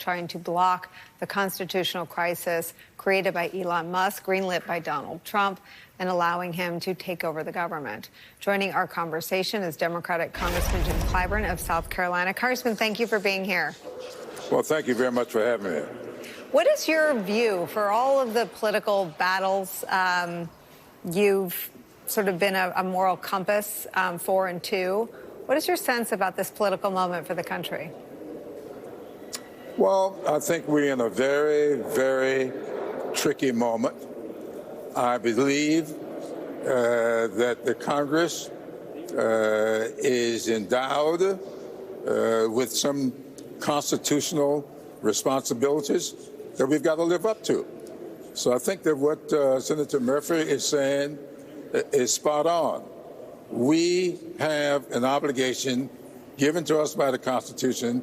trying to block the constitutional crisis created by Elon Musk, greenlit by Donald Trump, and allowing him to take over the government. Joining our conversation is Democratic Congressman Jim Clyburn of South Carolina. Congressman, thank you for being here. Well, thank you very much for having me. What is your view for all of the political battles you've sort of been a moral compass for and to? What is your sense about this political moment for the country? Well, I think we're in a very, very tricky moment. I believe that the Congress is endowed with some constitutional responsibilities that we've got to live up to. So I think that what Senator Murphy is saying is spot on. We have an obligation given to us by the Constitution,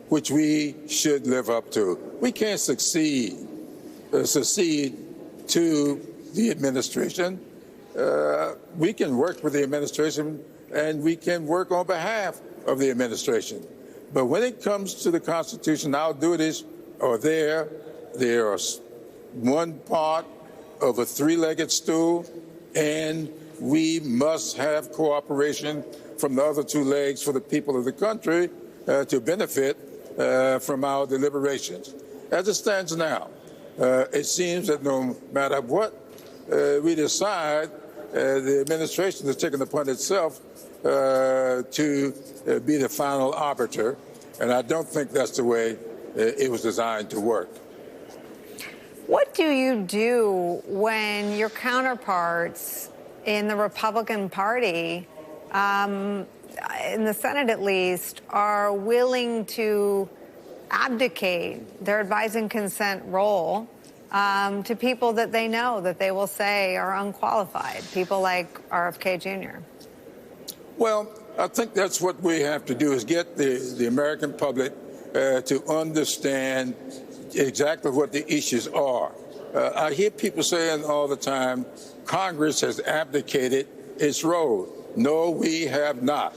which we should live up to. We can't succeed to the administration. We can work with the administration, and we can work on behalf of the administration. But when it comes to the Constitution, our duties are there. They are one part of a three-legged stool, and we must have cooperation from the other two legs for the people of the country to benefit from our deliberations. As it stands now, it seems that no matter what we decide, the administration has taken upon itself to be the final arbiter, and I don't think that's the way it was designed to work. What do you do when your counterparts in the Republican Party, in the Senate at least, are willing to abdicate their advise and consent role to people that they know that they will say are unqualified, people like RFK Jr.? Well, I think that's what we have to do, is get the American public to understand exactly what the issues are. I hear people saying all the time, Congress has abdicated its role. No, we have not.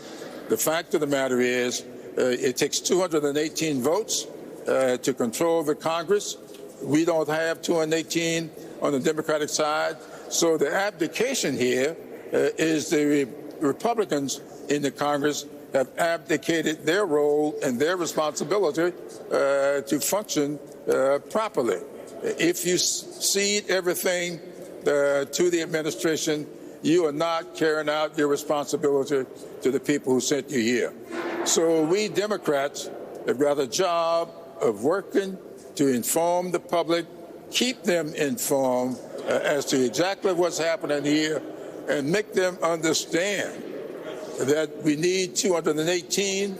The fact of the matter is, it takes 218 votes to control the Congress. We don't have 218 on the Democratic side. So the abdication here is the Republicans in the Congress have abdicated their role and their responsibility to function properly. If you cede everything to the administration, you are not carrying out your responsibility to the people who sent you here. So we Democrats have got a job of working to inform the public, keep them informed as to exactly what's happening here, and make them understand that we need 218.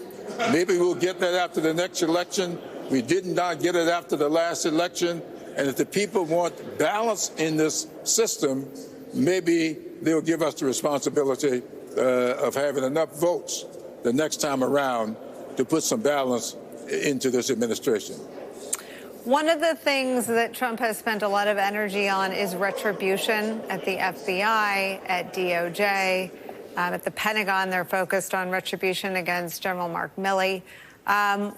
Maybe we'll get that after the next election. We did not get it after the last election. And if the people want balance in this system, maybe they'll give us the responsibility of having enough votes the next time around to put some balance into this administration. One of the things that Trump has spent a lot of energy on is retribution at the FBI, at DOJ. At the Pentagon, they're focused on retribution against General Mark Milley.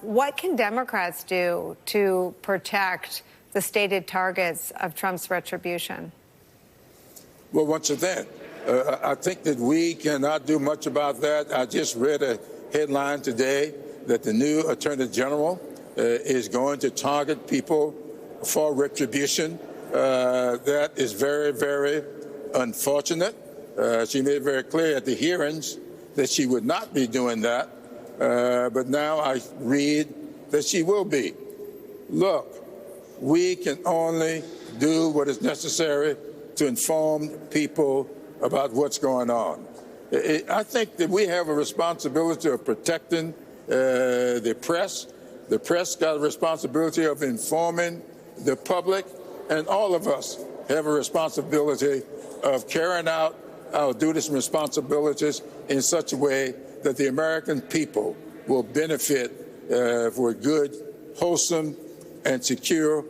What can Democrats do to protect the stated targets of Trump's retribution? Well, once again, I think that we cannot do much about that. I just read a headline today that the new Attorney General is going to target people for retribution. That is very, very unfortunate. She made it very clear at the hearings that she would not be doing that, but now I read that she will be. Look, we can only do what is necessary to inform people about what's going on. I think that we have a responsibility of protecting the press. The press got a responsibility of informing the public, and all of us have a responsibility of carrying out our duties and responsibilities in such a way that the American people will benefit for a good, wholesome, and secure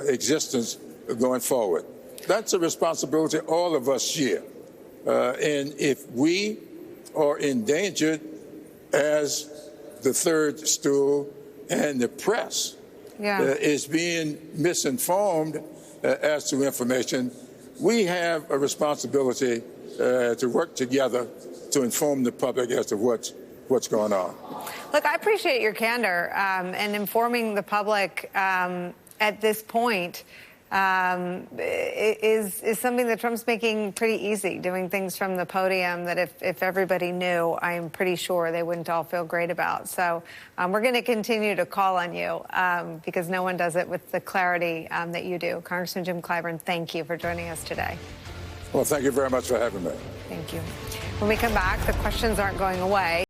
existence going forward. That's a responsibility all of us share. And if we are endangered as the third stool and the press is being misinformed as to information, we have a responsibility to work together to inform the public as to what's going on. Look, I appreciate your candor and informing the public at this point is something that Trump's making pretty easy, doing things from the podium that if everybody knew, I'm pretty sure they wouldn't all feel great about. So we're going to continue to call on you because no one does it with the clarity that you do. Congressman Jim Clyburn, thank you for joining us today. Well, thank you very much for having me. Thank you. When we come back, the questions aren't going away.